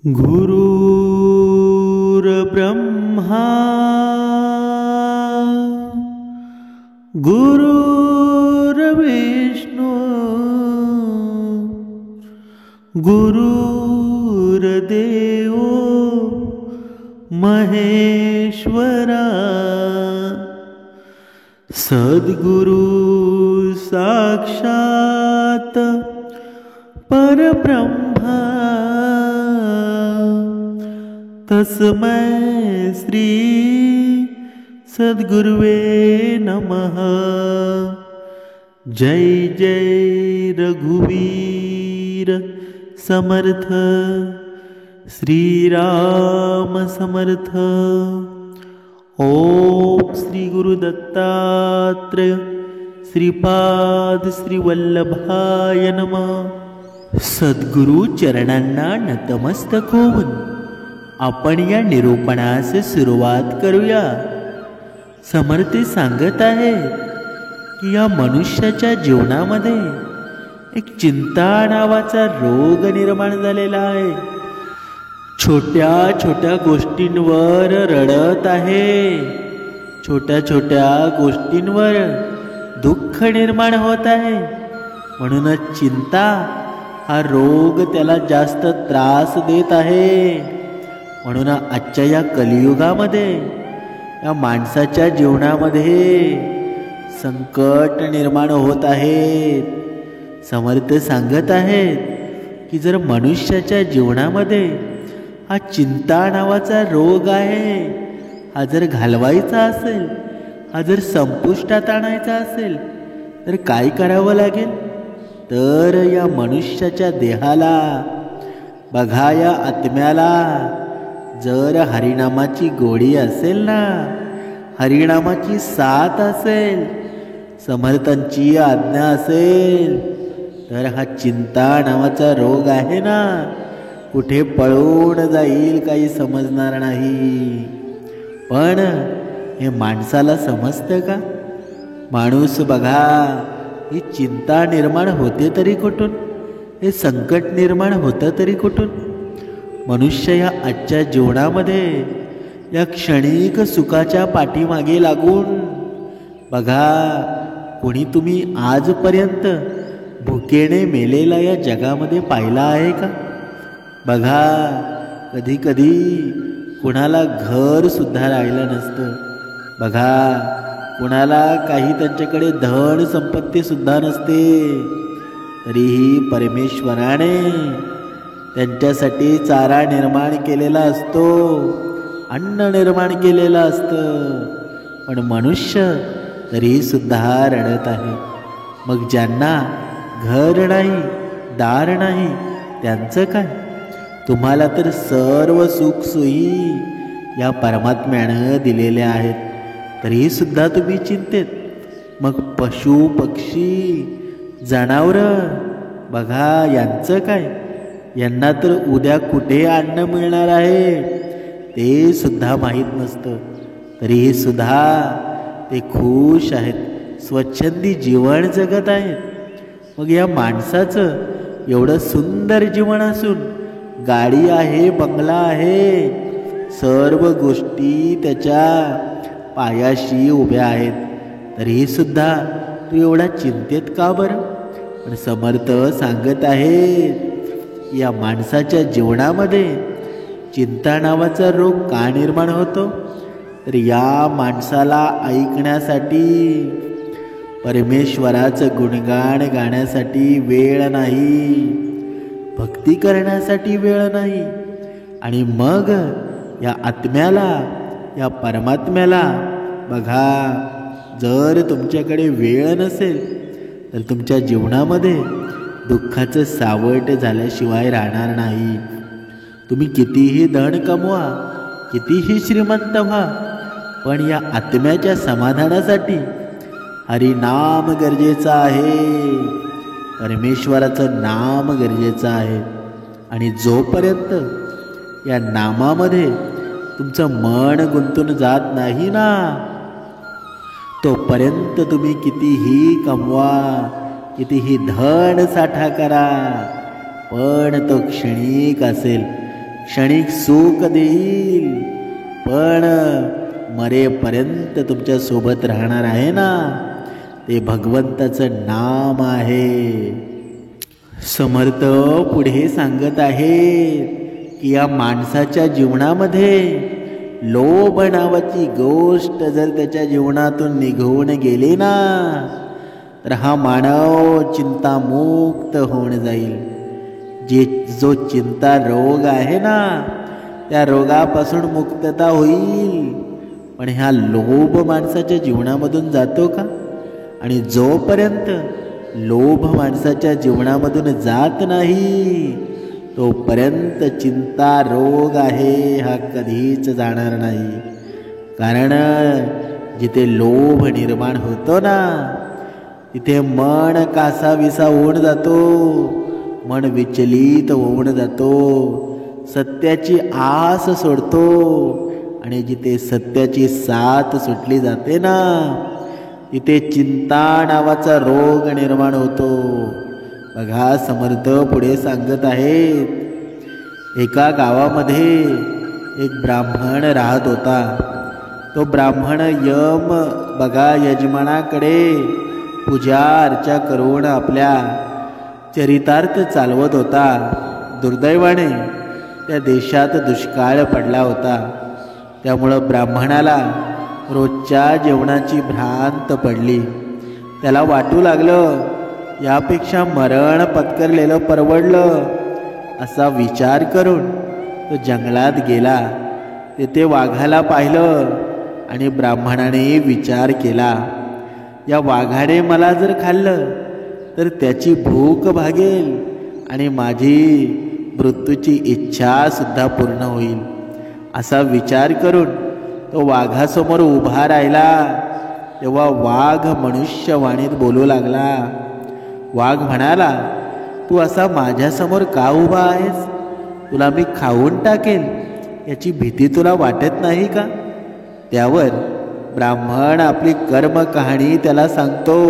गुरुर्ब्रह्मा गुरुर्विष्णू गुरुर्देव महेश्वरा सद्गुरु साक्षात परब्रह्मा तस्मै श्री सद्गुरुवे नमः। जय जय रघुवीर समर्थ श्रीराम समर्थ। ओम श्री गुरुदत्तात्रेय श्रीपाद श्रीवल्लभाय नमः। सद्गुरु चरणांना नतमस्तक होऊन आपण या निरूपणास सुरुवात करूया। समर्थ सांगत आहेत की या मनुष्याच्या जीवनामध्ये एक चिंता नावाचा रोग निर्माण झालेला आहे। छोट्या छोट्या गोष्टींवर रडत आहे, छोट्या छोट्या गोष्टींवर दुःख निर्माण होत आहे। म्हणूनच चिंता हा रोग त्याला जास्त त्रास देत आहे। म्हणून आजच्या या कलियुगामध्ये या माणसाच्या जीवनामध्ये संकट निर्माण होत आहेत। समर्थ सांगत आहेत की जर मनुष्याच्या जीवनामध्ये हा चिंता नावाचा रोग आहे, हा जर घालवायचा असेल, हा जर संपुष्टात आणायचा असेल तर काय करावं लागेल? तर या मनुष्याच्या देहाला बघा, या आत्म्याला जर हरिनामाची गोडी असेल ना, हरिनामाची साथ असेल, समर्थांची आज्ञा असेल, तर हा चिंता नावाचा रोग आहे ना कुठे पळून जाईल काही समजणार नाही। पण हे माणसाला समजतं का? माणूस बघा, ही चिंता निर्माण होते तरी कुठून, हे संकट निर्माण होतं तरी कुठून? मनुष्य या आजच्या जीवनामध्ये या क्षणिक सुखाच्या पाठीमागे लागून बघा, कोणी तुम्ही आजपर्यंत भुकेने मेलेला या जगामध्ये पाहिला आहे का? बघा, कधी कधी कुणाला घर सुद्धा राहिलं नसतं। बघा, कुणाला काही त्यांच्याकडे धन संपत्ती सुद्धा नसते, तरीही परमेश्वराने त्यांच्यासाठी चारा निर्माण केलेला असतो, अन्न निर्माण केलेलं असतं। पण मनुष्य तरी सुद्धा रडत आहे। मग ज्यांना घर नाही, दार नाही, त्यांचं काय? तुम्हाला तर सर्व सुख सोयी या परमात्म्यानं दिलेल्या आहेत, तरी सुद्धा तुम्ही चिंतेत। मग पशु पक्षी जनावरं बघा, यांचं काय? यांना तर उद्या कुठे अन्न मिळणार आहे ते सुद्धा माहीत नसतं, तरीही सुद्धा ते खुश आहेत, स्वच्छंदी जीवन जगत आहेत। मग या माणसाचं एवढं सुंदर जीवन असून, गाडी आहे, बंगला आहे, सर्व गोष्टी त्याच्या पायाशी उभ्या आहेत, तरीही सुद्धा तू एवढा चिंतेत का बरं? पण समर्थ सांगत आहेत, या माणसाच्या जीवनामध्ये चिंता नावाचा रोग का निर्माण होतो? तर या माणसाला ऐकण्यासाठी, परमेश्वराचं गुणगान गाण्यासाठी वेळ नाही, भक्ती करण्यासाठी वेळ नाही। आणि मग या आत्म्याला, या परमात्म्याला बघा, जर तुमच्याकडे वेळ नसेल तर तुमच्या जीवनामध्ये दुःखाचं सावट झाल्याशिवाय राहणार नाही। तुम्ही कितीही धन कमवा, कितीही श्रीमंत व्हा, पण या आत्म्याच्या समाधानासाठी हरिनाम गरजेचं आहे, परमेश्वराचं नाम गरजेचं आहे। आणि जोपर्यंत या नामामध्ये तुमचं मन गुंतून जात नाही ना, तोपर्यंत तुम्ही कितीही कमवा, कितीही धन साठा करा, पण तो क्षणिक असेल, क्षणिक सुख देईल, पण मरेपर्यंत तुमच्या सोबत राहणार आहे ना, ते भगवंताचं नाम आहे. समर्थ पुढे सांगत आहेत की या माणसाच्या जीवनामध्ये लोभ नावाची गोष्ट जर त्याच्या जीवनातून निघून गेली ना, तर हा मानव चिंतामुक्त होऊन जाईल. जो चिंता रोग आहे ना, त्या रोगापासून मुक्तता होईल. पण ह्या लोभ माणसाच्या जीवनामधून जातो का? आणि जोपर्यंत लोभ माणसाच्या जीवनामधून जात नाही, तोपर्यंत चिंता रोग आहे हा कधीच जाणार नाही. कारण जिथे लोभ निर्माण होतो ना, तिथे मन कासाविसा होऊन जातो, मन विचलित होऊन जातो, सत्याची आस सोडतो. आणि जिथे सत्याची साथ सुटली जाते ना, तिथे चिंता नावाचा रोग निर्माण होतो. बघा समर्थ पुढे सांगत आहेत, एका गावामध्ये एक ब्राह्मण राहत होता. तो ब्राह्मण यजमानाकडे पूजा अर्चा करून आपल्या चरितार्थ चालवत होता. दुर्दैवाने त्या देशात दुष्काळ पडला होता. त्यामुळं ब्राह्मणाला रोजच्या जेवणाची भ्रांत पडली. त्याला वाटू लागलं, यापेक्षा मरण पत्करलेलं परवडलं. असा विचार करून तो जंगलात गेला. तेथे वाघाला पाहिलं आणि ब्राह्मणाने विचार केला, या वाघाने मला जर खाल्लं तर त्याची भूक भागेल आणि माझी मृत्यूची इच्छा सुद्धा पूर्ण होईल. असा विचार करून तो वाघासमोर उभा राहिला. तेव्हा वाघ मनुष्यवाणीत बोलू लागला. वाघ म्हणाला, तू असा माझ्यासमोर का उभा आहेस? तुला मी खाऊन टाकेन याची भीती तुला वाटत नाही का? त्यावर ब्राह्मण आपली कर्म कहाणी त्याला सांगतो.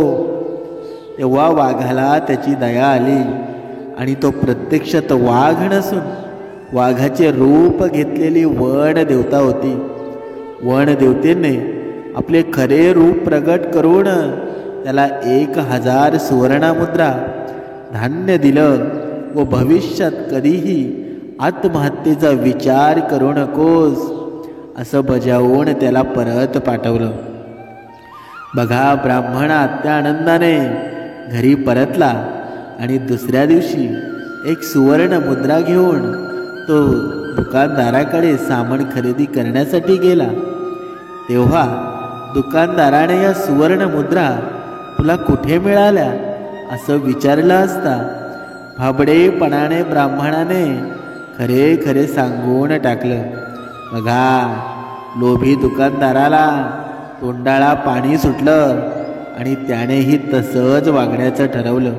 तेव्हा वाघाला त्याची दया आली आणि तो प्रत्यक्षात वाघ नसून वाघाचे रूप घेतलेली वन देवता होती. वन देवतेने आपले खरे रूप प्रगट करून त्याला 1000 सुवर्णमुद्रा धान्य दिलं व भविष्यात कधीही आत्महत्येचा विचार करू नकोस असं बजावून त्याला परत पाठवलं. बघा ब्राह्मण अत्या आनंदाने घरी परतला आणि दुसऱ्या दिवशी 1 सुवर्ण मुद्रा घेऊन तो दुकानदाराकडे सामान खरेदी करण्यासाठी गेला. तेव्हा दुकानदाराने या सुवर्ण मुद्रा तुला कुठे मिळाल्या असं विचारलं असता भाबडेपणाने ब्राह्मणाने खरे खरे सांगून टाकलं. बघा लोभी दुकानदाराला तोंडाला पाणी सुटलं आणि त्यानेही तसंच वागण्याचं ठरवलं.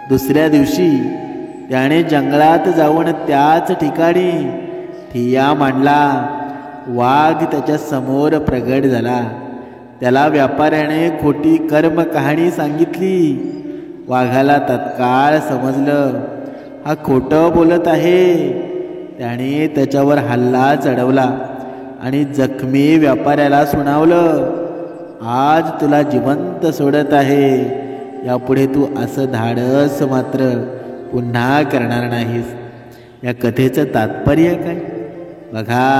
दुसऱ्या दिवशी त्याने जंगलात जाऊन त्याच ठिकाणी ठिय्या मांडला. वाघ त्याच्या समोर प्रगट झाला. त्याला व्यापाऱ्याने खोटी कर्म कहाणी सांगितली. वाघाला तत्काळ समजलं हा खोटं बोलत आहे. त्याने त्याच्यावर हल्ला चढवला आणि जखमी व्यापाऱ्याला सुनावलं, आज तुला जिवंत सोडत आहे, यापुढे तू असं धाडस मात्र पुन्हा करणार नाहीस. या कथेचं तात्पर्य काय? बघा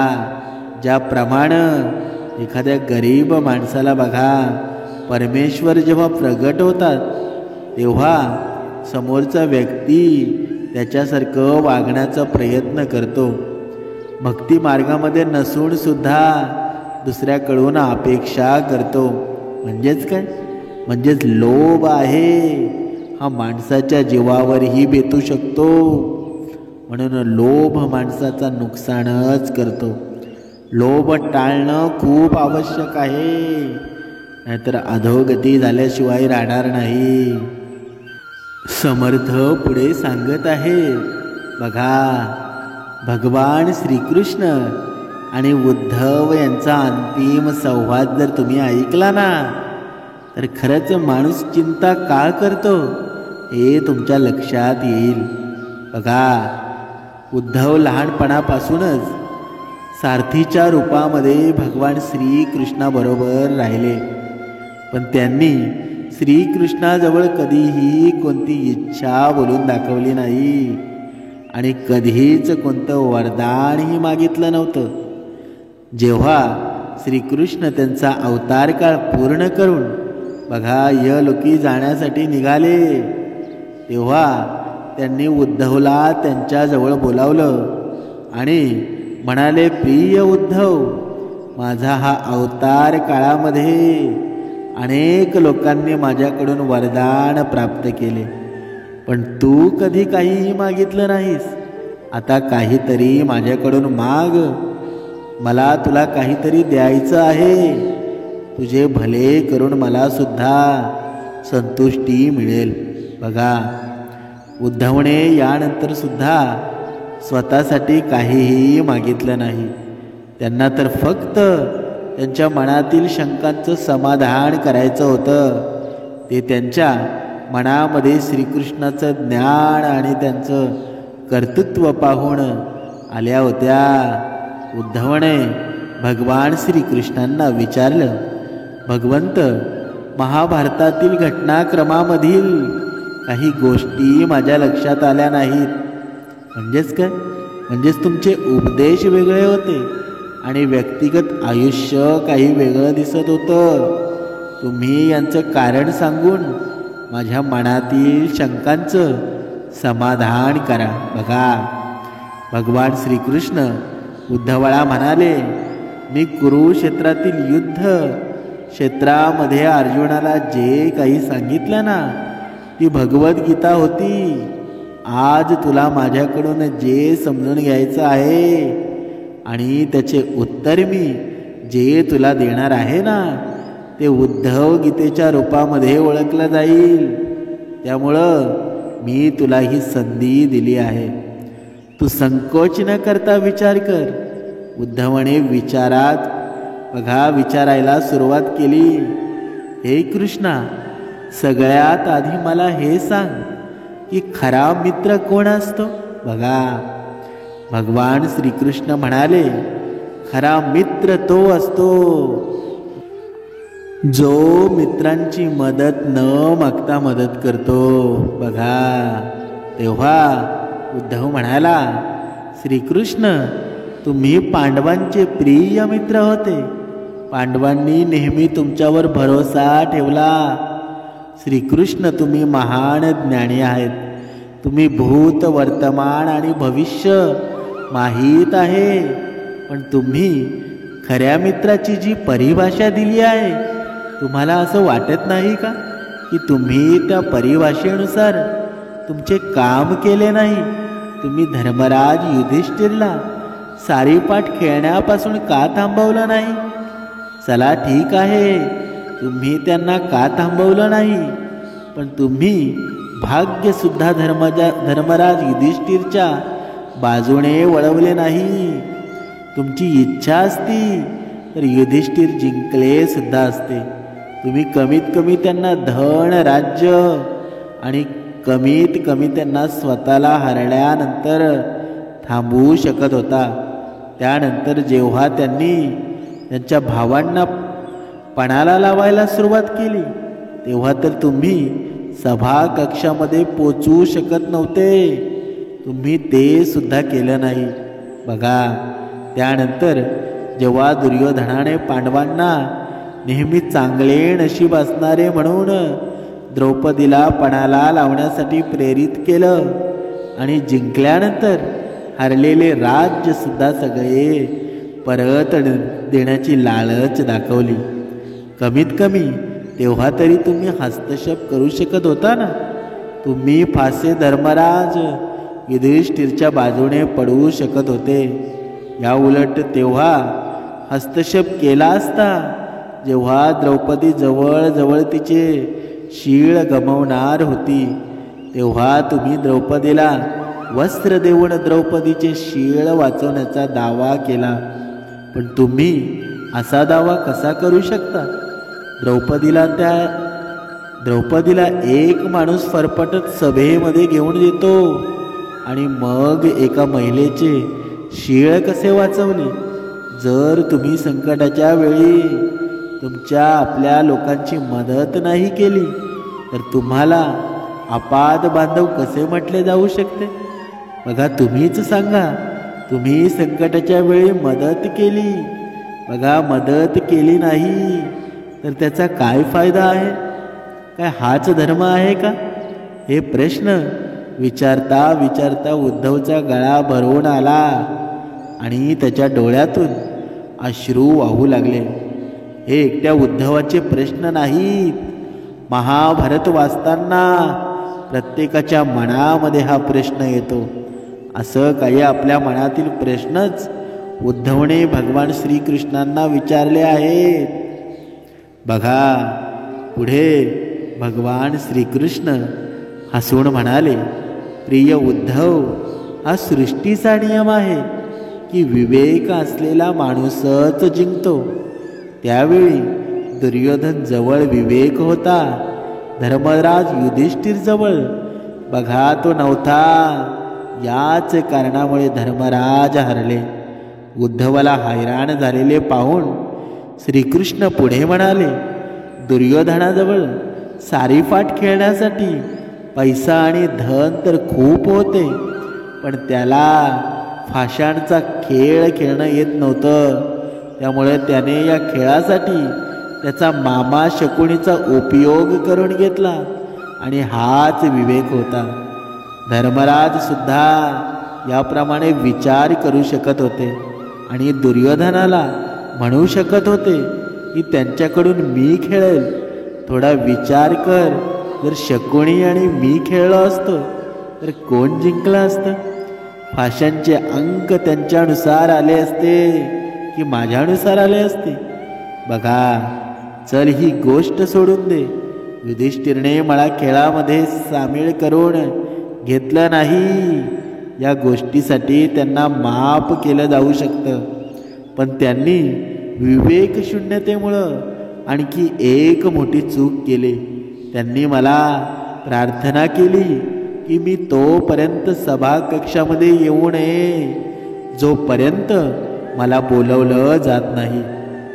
ज्याप्रमाणे एखाद्या गरीब माणसाला बघा परमेश्वर जेव्हा प्रगट होतात तेव्हा समोरचा व्यक्ती त्याच्यासारखं वागण्याचा प्रयत्न करतो. भक्ती मार्गामध्ये नसून सुद्धा दुसऱ्याकडून अपेक्षा करतो. म्हणजेच काय? म्हणजेच लोभ आहे हा माणसाच्या जीवावरही बेतू शकतो. म्हणून लोभ माणसाचा नुकसानच करतो. लोभ टाळणं खूप आवश्यक आहे, नाहीतर अधोगती झाल्याशिवाय राहणार नाही. समर्थ पुढे सांगत आहे, बघा भगवान श्रीकृष्ण आणि उद्धव यांचा अंतिम संवाद जर तुम्ही ऐकला ना, तर खरंच माणूस चिंता का करतो हे तुमच्या लक्षात येईल. बघा उद्धव लहानपणापासूनच सारथीच्या रूपामध्ये भगवान श्रीकृष्णाबरोबर राहिले, पण त्यांनी श्रीकृष्णाजवळ कधीही कोणती इच्छा बोलून दाखवली नाही आणि कधीच कोणतं वरदानही मागितलं नव्हतं. जेव्हा श्रीकृष्ण त्यांचा अवतार काळ पूर्ण करून बघा यलोकी जाण्यासाठी निघाले, तेव्हा त्यांनी उद्धवला त्यांच्याजवळ बोलावलं आणि म्हणाले, प्रिय उद्धव, माझा हा अवतार काळामध्ये अनेक लोकांनी माझ्याकडून वरदान प्राप्त केले, पण तू कधी काहीही मागितलं नाहीस. आता काहीतरी माझ्याकडून माग, मला तुला काहीतरी द्यायचं आहे. तुझे भले करून मला सुद्धा संतुष्टी मिळेल. बघा, उद्धवने यानंतर सुद्धा स्वतःसाठी काहीही मागितलं नाही. त्यांना तर फक्त त्यांच्या मनातील शंकांचं समाधान करायचं होतं. ते त्यांच्या मनामध्ये श्रीकृष्णाचं ज्ञान आणि त्यांचं कर्तृत्व पाहून आल्या होत्या. उद्धवने भगवान श्रीकृष्णांना विचारलं, भगवंत, महाभारतातील घटनाक्रमामधील काही गोष्टी माझ्या लक्षात आल्या नाहीत. म्हणजेच काय? म्हणजेच तुमचे उपदेश वेगळे होते आणि व्यक्तिगत आयुष्य काही वेगळं दिसत होतं. तुम्ही यांचं कारण सांगून माझ्या मनातील शंकांचं समाधान करा. बघा, भगवान श्रीकृष्ण उद्धवाला म्हणाले, मी कुरुक्षेत्रातील युद्ध क्षेत्रामध्ये अर्जुनाला जे काही सांगितलं ना, ती भगवद्गीता होती. आज तुला माझ्याकडून जे समजून घ्यायचं आहे आणि त्याचे उत्तर मी जे तुला देणार आहे ना, ते उद्धव गीतेच्या रूपामध्ये ओळखलं जाईल. त्यामुळं मी तुला ही संधी दिली आहे. तू संकोच न करता विचार कर. उद्धवने विचारायला सुरुवात केली. हे कृष्णा, सगळ्यात आधी मला हे सांग की खरा मित्र कोण असतो? बघा, भगवान श्रीकृष्ण म्हणाले, खरा मित्र तो असतो जो मित्रांची मदत न मागता मदत करतो. बघा, तेव्हा उद्धव म्हणाला, श्रीकृष्ण, तुम्ही पांडवांचे प्रिय मित्र होते. पांडवांनी नेहमी तुमच्यावर भरोसा ठेवला. श्रीकृष्ण, तुम्ही महान ज्ञानी आहेत. तुम्ही भूत, वर्तमान आणि भविष्य माहीत आहे. पण तुम्ही खऱ्या मित्राची जी परिभाषा दिली आहे, तुम्हाला असं वाटत नाही का की तुम्ही त्या परिभाषेनुसार तुमचे काम केले नाही? तुम्ही धर्मराज युधिष्ठिरला सारीपाट खेळण्यापासून का थांबवलं नाही? चला ठीक आहे, तुम्ही त्यांना का थांबवलं नाही, पण तुम्ही भाग्यसुद्धा धर्मराज युधिष्ठिरच्या बाजूने वळवले नाही. तुमची इच्छा असती तर युधिष्ठिर जिंकले सुद्धा असते. तुम्ही कमीत कमी त्यांना धन, राज्य आणि कमीत कमी त्यांना स्वतःला हरल्यानंतर थांबवू शकत होता. त्यानंतर जेव्हा त्यांनी त्यांच्या भावांना पणाला लावायला सुरुवात केली, तेव्हा तर तुम्ही सभा कक्षामध्ये पोचू शकत नव्हते. तुम्ही ते सुद्धा केलं नाही. बघा, त्यानंतर जेव्हा दुर्योधनाने पांडवांना नेहमी चांगले नशीब असणारे म्हणून द्रौपदीला पणाला लावण्यासाठी प्रेरित केलं आणि जिंकल्यानंतर हरलेले राज्य सुद्धा सगळे परत देण्याची लालच दाखवली. कमीत कमी तेव्हा तरी तुम्ही हस्तक्षेप करू शकत होता ना. तुम्ही फासे धर्मराज युधिष्ठिरच्या बाजूने पडवू शकत होते. या उलट तेव्हा हस्तक्षेप केला असता जेव्हा द्रौपदी जवळ तिचे शीळ गमावणार होती. तेव्हा तुम्ही द्रौपदीला वस्त्र देऊन द्रौपदीचे शीळ वाचवण्याचा दावा केला. पण तुम्ही असा दावा कसा करू शकता? द्रौपदीला एक माणूस फरफटत सभेमध्ये घेऊन येतो आणि मग एका महिलेचे शीळ कसे वाचवले. जर तुम्ही संकटाच्या वेळी तुमच्या आपल्या लोकांची मदत नाही केली तर तुम्हाला आपाद बांधव कसे म्हटले जाऊ शकते. बघा, तुम्हीच सांगा, तुम्ही संकटाच्या वेळी मदत केली, बघा मदत केली नाही तर त्याचा काय फायदा आहे. काय हाच धर्म आहे का. हे प्रश्न विचारता विचारता उद्धवचा गळा भरवून आला आणि त्याच्या डोळ्यातून अश्रू वाहू लागले. हे एकट्या उद्धवाचे प्रश्न नाहीत. महाभारत वाचताना प्रत्येकाच्या मनामध्ये हा प्रश्न येतो. असं काही आपल्या मनातील प्रश्नच उद्धवने भगवान श्रीकृष्णांना विचारले आहेत. बघा, पुढे भगवान श्रीकृष्ण हसून म्हणाले, प्रिय उद्धव, हा सृष्टीचा नियम आहे की विवेक असलेला माणूसच जिंकतो. त्यावेळी दुर्योधन जवळ विवेक होता, धर्मराज युधिष्ठिर जवळ बघा तो नव्हता. याच कारणामुळे धर्मराज हरले. उद्धवाला हैराण झालेले पाहून श्रीकृष्ण पुढे म्हणाले, दुर्योधनाजवळ सारीफाट खेळण्यासाठी पैसा आणि धन तर खूप होते, पण त्याला फाशांचा खेळ खेळणं येत नव्हतं. त्यामुळे त्याने या खेळासाठी त्याचा मामा शकुनीचा उपयोग करून घेतला आणि हाच विवेक होता. धर्मराज सुद्धा याप्रमाणे विचार करू शकत होते आणि दुर्योधनाला म्हणू शकत होते की त्यांच्याकडून मी खेळेल. थोडा विचार कर, जर शकुनी आणि मी खेळलो असतो तर कोण जिंकलं असतं. फाशांचे अंक त्यांच्यानुसार आले असते की माझ्यानुसार आले असते. बघा, चल ही गोष्ट सोडून दे. युधिष्ठिरने मला खेळामध्ये सामील करून घेतलं नाही. या गोष्टीसाठी त्यांना माफ केलं जाऊ शकतं, पण त्यांनी विवेकशून्यतेमुळं आणखी एक मोठी चूक केली. त्यांनी मला प्रार्थना केली की मी तोपर्यंत सभाकक्षामध्ये येऊ नये जोपर्यंत मला बोलवलं जात नाही,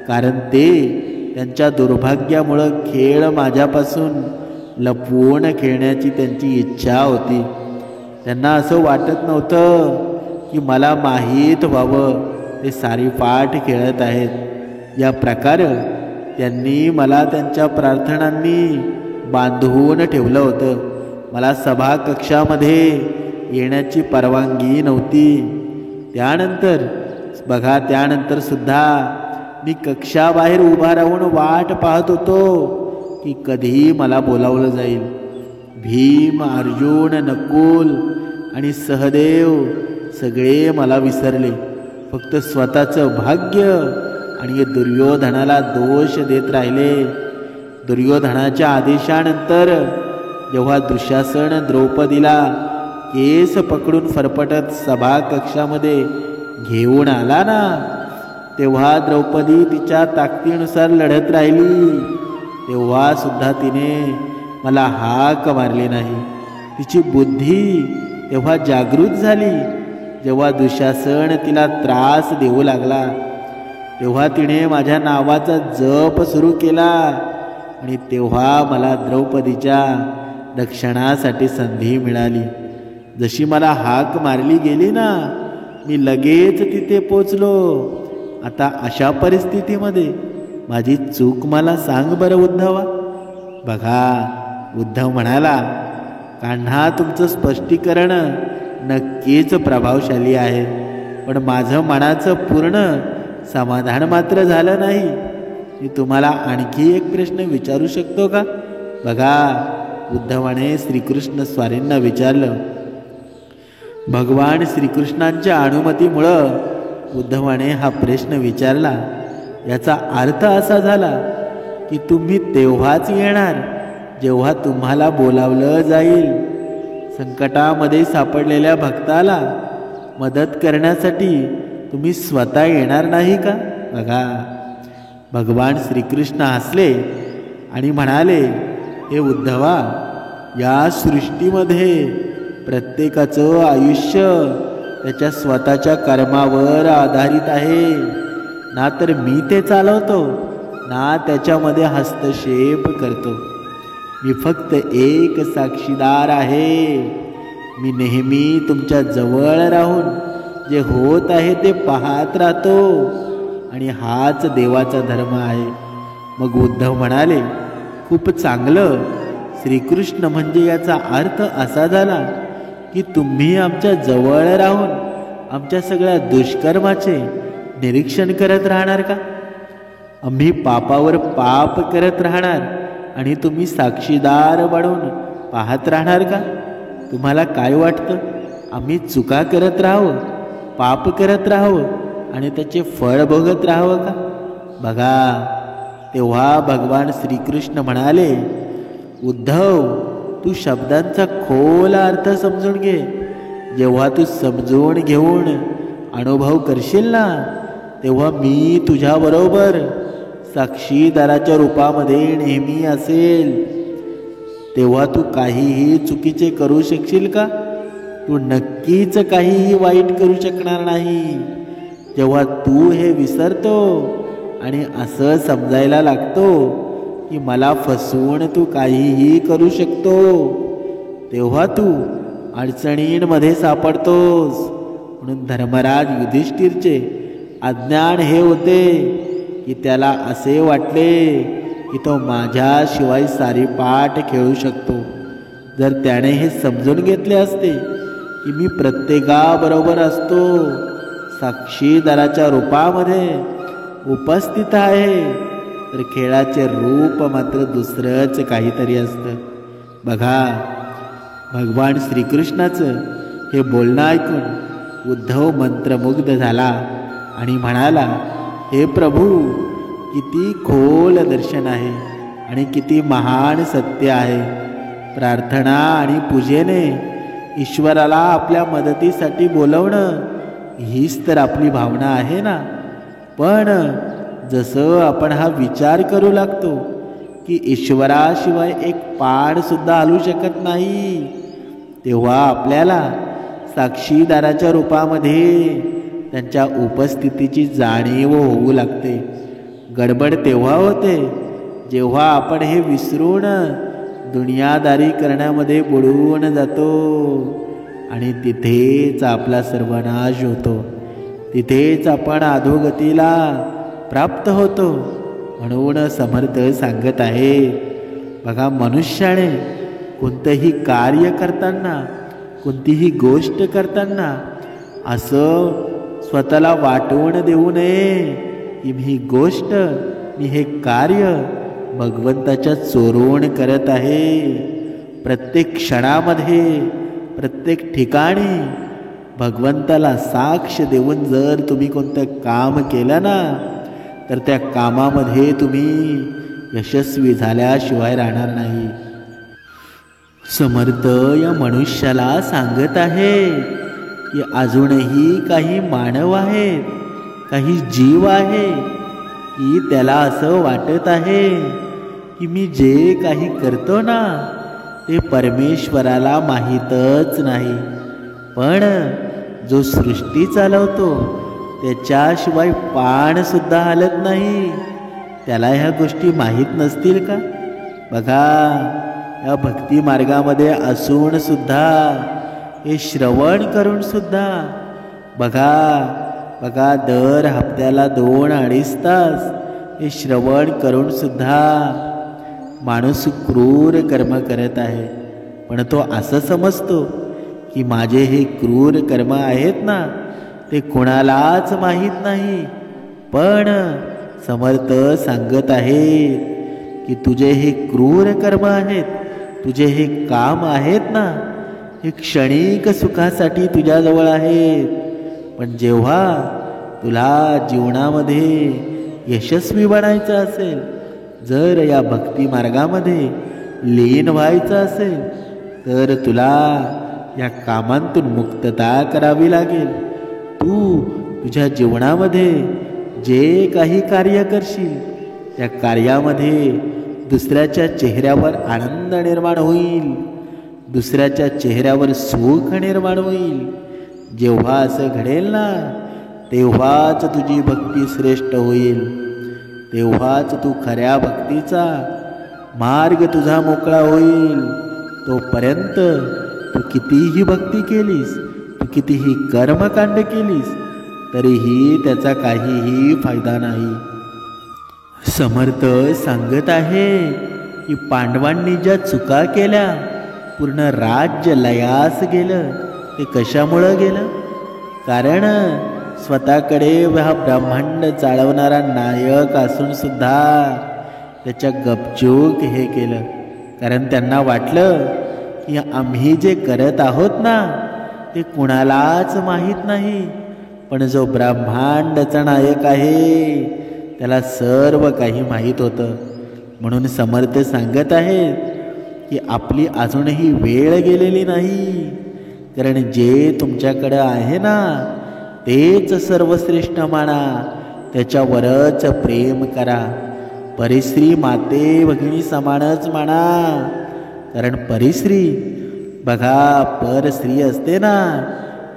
कारण ते त्यांच्या दुर्भाग्यामुळं खेळ माझ्यापासून लपवून खेळण्याची त्यांची इच्छा होती. त्यांना असं वाटत नव्हतं की मला माहीत व्हावं ते सारीपाठ खेळत आहेत. या प्रकारे त्यांनी मला त्यांच्या प्रार्थनांनी बांधून ठेवलं होतं. मला सभाकक्षामध्ये येण्याची परवानगी नव्हती. त्यानंतर सुद्धा मी कक्षाबाहेर उभा राहून वाट पाहत होतो की कधी मला बोलावलं जाईल. भीम, अर्जुन, नकुल आणि सहदेव सगळे मला विसरले. फक्त स्वतःचं भाग्य आणि दुर्योधनाला दोष देत राहिले. दुर्योधनाच्या आदेशानंतर जेव्हा दुःशासन द्रौपदीला केस पकडून फरफटत सभाकक्षामध्ये घेऊन आला ना, तेव्हा द्रौपदी तिच्या ताकदीनुसार लढत राहिली. तेव्हा सुद्धा तिने मला हाक मारली नाही. तिची बुद्धी तेव्हा जागृत झाली. जेव्हा दुःशासन तिला त्रास देऊ लागला तेव्हा तिने माझ्या नावाचा जप सुरू केला आणि तेव्हा मला द्रौपदीच्या रक्षणासाठी संधी मिळाली. जशी मला हाक मारली गेली ना, मी लगेच तिथे पोचलो. आता अशा परिस्थितीमध्ये माझी चूक मला सांग बरं उद्धवा. बघा, उद्धव म्हणाला, कान्हा, तुमचं स्पष्टीकरण नक्कीच प्रभावशाली आहे, पण माझं मनाचं पूर्ण समाधान मात्र झालं नाही. मी तुम्हाला आणखी एक प्रश्न विचारू शकतो का. बघा, उद्धवाने श्रीकृष्ण स्वारींना विचारलं. भगवान श्रीकृष्णांच्या अनुमतीमुळं उद्धवाने हा प्रश्न विचारला. याचा अर्थ असा झाला की तुम्ही तेव्हाच येणार जेव्हा तुम्हाला बोलावलं जाईल. संकटामध्ये सापडलेल्या भक्ताला मदत करण्यासाठी तुम्ही स्वतः येणार नाही का. बघा, भगवान श्रीकृष्ण हसले आणि म्हणाले, हे उद्धवा, या सृष्टीमध्ये प्रत्येकाचं आयुष्य त्याच्या स्वतःच्या कर्मावर आधारित आहे. ना तर मी ते चालवतो, ना त्याच्यामध्ये हस्तक्षेप करतो. मी फक्त एक साक्षीदार आहे. मी नेहमी तुमच्या जवळ राहून जे होत आहे ते पाहत राहतो, आणि हाच देवाचा धर्म आहे. मग उद्धव म्हणाले, खूप चांगलं. श्रीकृष्ण म्हणजे याचा अर्थ असा झाला की तुम्ही आमच्या जवळ राहून आमच्या सगळ्या दुष्कर्माचे निरीक्षण करत राहणार का? आम्ही पापावर पाप करत राहणार आणि तुम्ही साक्षीदार बनून पाहत राहणार का? तुम्हाला काय वाटतं, आम्ही चुका करत राहावं, पाप करत राहावं आणि त्याचे फळ भोगत राहावं का? बघा, तेव्हा भगवान श्रीकृष्ण म्हणाले, उद्धव, तू शब्दांचा खोल अर्थ समजून घे. जेव्हा तू समजून घेऊन अनुभव करशील ना, तेव्हा मी तुझ्याबरोबर साक्षीदाराच्या रूपामध्ये नेहमी असेल. तेव्हा तू काहीही चुकीचे करू शकशील का? तू नक्कीच काहीही वाईट करू शकणार नाही. जेव्हा तू हे विसरतो आणि असं समजायला लागतो की मला फसवून तू काहीही करू शकतो, तेव्हा तू अडचणींमध्ये सापडतोस. म्हणून धर्मराज युधिष्ठिरचे अज्ञान हे होते की त्याला असे वाटले की तो माझ्याशिवाय सारी पाठ खेळू शकतो. जर त्याने हे समजून घेतले असते की मी प्रत्येकाबरोबर असतो, साक्षीदाराच्या रूपामध्ये उपस्थित आहे, तर खेळाचे रूप मात्र दुसरंच काहीतरी असतं. बघा, भगवान श्रीकृष्णाचं हे बोलणं ऐकून उद्धव मंत्रमुग्ध झाला आणि म्हणाला, हे प्रभू, किती खोल दर्शन आहे आणि किती महान सत्य आहे. प्रार्थना आणि पूजेने ईश्वराला आपल्या मदतीसाठी बोलवणं हीच तर आपली भावना आहे ना. पण जसं आपण हा विचार करू लागतो की ईश्वराशिवाय एक पाड सुद्धा हलू शकत नाही, तेव्हा आपल्याला साक्षीदाराच्या रूपामध्ये त्यांच्या उपस्थितीची जाणीव होऊ लागते. गडबड तेव्हा होते जेव्हा आपण हे विसरून दुनियादारी करण्यामध्ये बुडून जातो, आणि तिथेच आपला सर्वनाश होतो. तिथेच आपण अधोगतीला प्राप्त होतो. म्हणून समर्थ सांगत आहे, बघा, मनुष्याने कोणतंही कार्य करताना, कोणतीही गोष्ट करताना असं स्वतःला वाटवून देऊ नये की मी ही गोष्ट, मी हे कार्य भगवंताच्या चोरून करत आहे. प्रत्येक क्षणामध्ये, प्रत्येक ठिकाणी भगवंताला साक्ष देऊन जर तुम्ही कोणतं काम केलं ना, तर त्या कामामध्ये तुम्ही यशस्वी झाल्याशिवाय राहणार नाही. समर्थ या मनुष्याला सांगत आहे की अजूनही काही मानव आहेत, काही जीव आहे की त्याला असं वाटत आहे की मी जे काही करतो ना ते परमेश्वराला माहीतच नाही. पण जो सृष्टी चालवतो त्याच्याशिवाय पान सुद्धा हलत नाही, त्याला ह्या गोष्टी माहीत नसतील का? बघा, या भक्ती मार्गामध्ये असून सुद्धा, हे श्रवण करून सुद्धा, बघा दर हप्त्याला 2-2.5 तास हे श्रवण करून सुद्धा माणूस क्रूर कर्म करत आहे. पण तो असं समजतो की माझे हे क्रूर कर्म आहेत ना, ते कोणालाच माहीत नाही. पण समर्थ सांगत आहेत की तुझे हे क्रूर कर्म आहेत, तुझे हे काम आहेत ना, हे क्षणिक सुखासाठी तुझ्याजवळ आहेत. पण जेव्हा तुला जीवनामध्ये यशस्वी बनायचं असेल, जर या भक्ती मार्गामध्ये लीन व्हायचं असेल, तर तुला या कामांतून मुक्तता करावी लागेल. तू तुझ्या जीवनामध्ये जे काही कार्य करशील, त्या कार्यामध्ये दुसऱ्याच्या चेहऱ्यावर आनंद निर्माण होईल. दुसऱ्याच्या चेहऱ्यावर सुख निर्माण होईल. जेव्हा असं घडेल ना, तेव्हाच तुझी भक्ती श्रेष्ठ होईल. तेव्हाच तू खऱ्या भक्तीचा मार्ग तुझा मोकळा होईल. तोपर्यंत तू कितीही भक्ती केलीस, तू कितीही कर्मकांड केलीस, तरीही त्याचा काहीही फायदा नाही. समर्थ सांगत आहे की पांडवांनी ज्या चुका केल्या, पूर्ण राज्य लयास गेलं. ते कशामुळं गेलं? कारण स्वतःकडे हा ब्रह्मांड चालवणारा नायक असून सुद्धा त्याच्या गपचूक हे केलं. कारण त्यांना वाटलं की आम्ही जे करत आहोत ना, ते कुणालाच माहीत नाही, पण जो ब्रह्मांडाचा नायक आहे त्याला सर्व काही माहीत होतं. म्हणून समर्थ सांगत आहेत की आपली अजूनही वेळ गेलेली नाही. कारण जे तुमच्याकडं आहे ना, तेच सर्वश्रेष्ठ माना, त्याच्यावरच प्रेम करा. परिश्री माते भगिनी समानच माना. कारण परिश्री बघा, परस्त्री असते ना,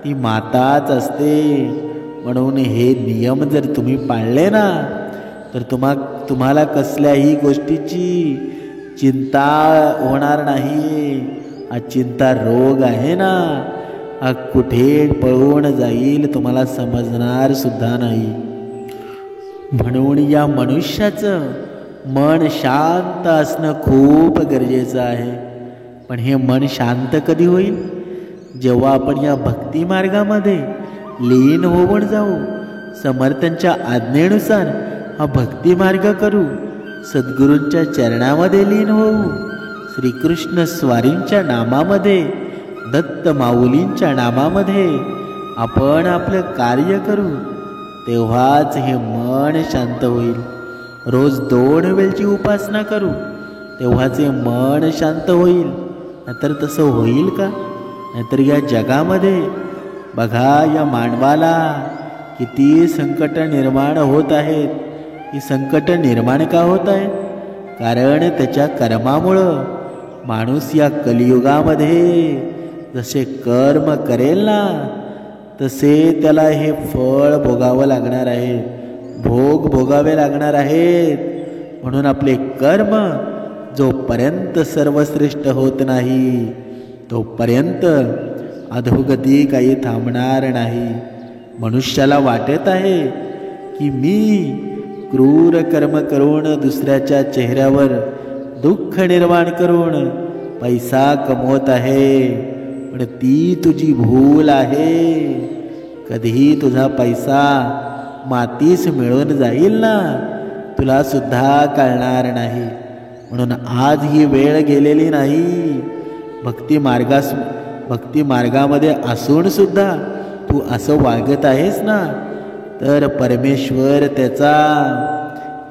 ती माताच असते. म्हणून हे नियम जर तुम्ही पाळले ना, तर तुम्हाला कसल्याही गोष्टीची चिंता होणार नाही. हा चिंता रोग आहे ना, हा कुठे पळून जाईल तुम्हाला समजणार सुद्धा नाही. म्हणून या मनुष्याचं मन शांत असणं खूप गरजेचं आहे. पण हे मन शांत कधी होईल? जेव्हा आपण या भक्ती मार्गामध्ये लीन होऊन जाऊ, समर्थांच्या आज्ञेनुसार हा भक्ती मार्ग करू, सद्गुरूंच्या चरणामध्ये लीन होऊ, श्रीकृष्ण स्वारींच्या नामामध्ये, दत्त माऊलींच्या नामामध्ये आपण आपलं कार्य करू, तेव्हाच हे मन शांत होईल. रोज 2 वेळची उपासना करू, तेव्हाच हे मन शांत होईल. नाहीतर तसं होईल का? नाहीतर या जगामध्ये बघा, या मानवाला किती संकट निर्माण होत आहेत. ही संकट निर्माण का होत आहेत? कारण त्याच्या कर्मामुळं माणूस या कलियुगामध्ये जसे कर्म करेल ना, तसे त्याला हे फळ भोगावं लागणार आहे, भोग भोगावे लागणार आहेत. म्हणून आपले कर्म जोपर्यंत सर्वश्रेष्ठ होत नाही, तोपर्यंत अधोगती काही थांबणार नाही. मनुष्याला वाटत आहे की मी क्रूर कर्म करून, दुसऱ्याच्या चेहऱ्यावर दुःख निर्माण करून पैसा कमवत आहे, पण ती तुझी भूल आहे. कधीही तुझा पैसा मातीस मिळून जाईल ना, तुला सुद्धा कळणार नाही. म्हणून आज ही वेळ गेलेली नाही. भक्ती मार्गामध्ये असून सुद्धा तू असं वागत आहेस ना, तर परमेश्वर त्याचा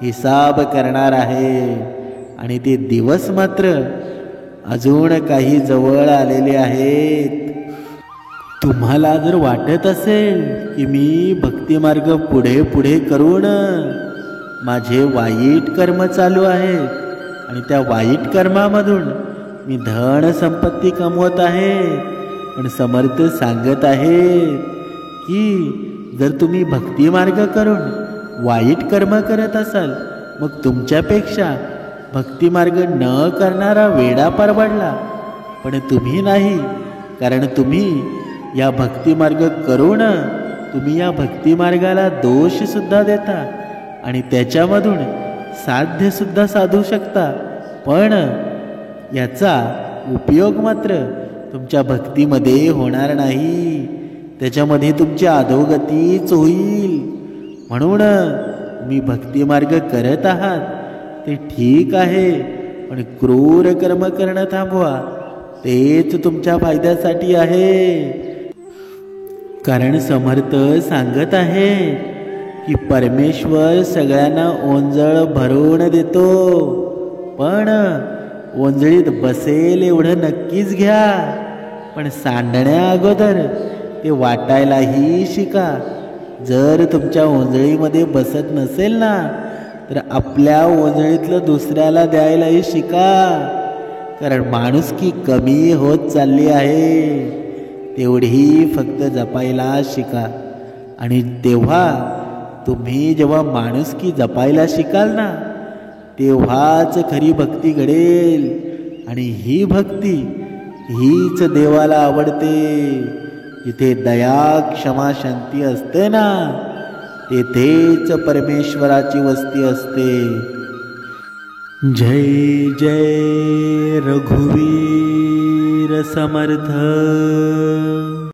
हिसाब करणार आहे. आणि ते दिवस मात्र अजून काही जवळ आलेले आहेत. तुम्हाला जर वाटत असेल की मी भक्तिमार्ग पुढे पुढे करून माझे वाईट कर्म चालू आहेत आणि त्या वाईट कर्मामधून मी धन संपत्ती कमवत आहे, पण समर्थ सांगत आहे की जर तुम्ही भक्तिमार्ग करून वाईट कर्म करत असाल, मग तुमच्यापेक्षा भक्तिमार्ग न करणारा वेडा परवडला. पण तुम्ही नाही, कारण तुम्ही या भक्तिमार्ग करून तुम्ही या भक्तिमार्गाला दोष सुद्धा देता आणि त्याच्यामधून साध्य सुद्धा साधू शकता. पण याचा उपयोग मात्र तुमच्या भक्तीमध्ये होणार नाही, त्याच्यामध्ये तुमची अधोगतीच होईल. म्हणून तुम्ही भक्तिमार्ग करत आहात ते ठीक आहे, पण क्रूर कर्म करणं थांबवा, तेच तुमच्या फायद्यासाठी आहे. कारण समर्थ सांगत आहे की परमेश्वर सगळ्यांना ओंजळ भरून देतो, पण ओंजळीत बसेल एवढं नक्कीच घ्या, पण सांडण्या अगोदर ते वाटायलाही शिका. जर तुमच्या ओंजळीमध्ये बसत नसेल ना, तर आपल्या ओंजळीतलं दुसऱ्याला द्यायलाही शिका. कारण माणुसकी कमी होत चालली आहे. तेवढी फक्त जपायला शिका. आणि तेव्हा तुम्ही जेव्हा माणुसकी जपायला शिकाल ना, तेव्हाच खरी भक्ती घडेल. आणि ही भक्ती हीच देवाला आवडते. जिथे दया क्षमा शांती असते ना, तेथेच परमेश्वराची वस्ती असते. जय जय रघुवीर समर्थ.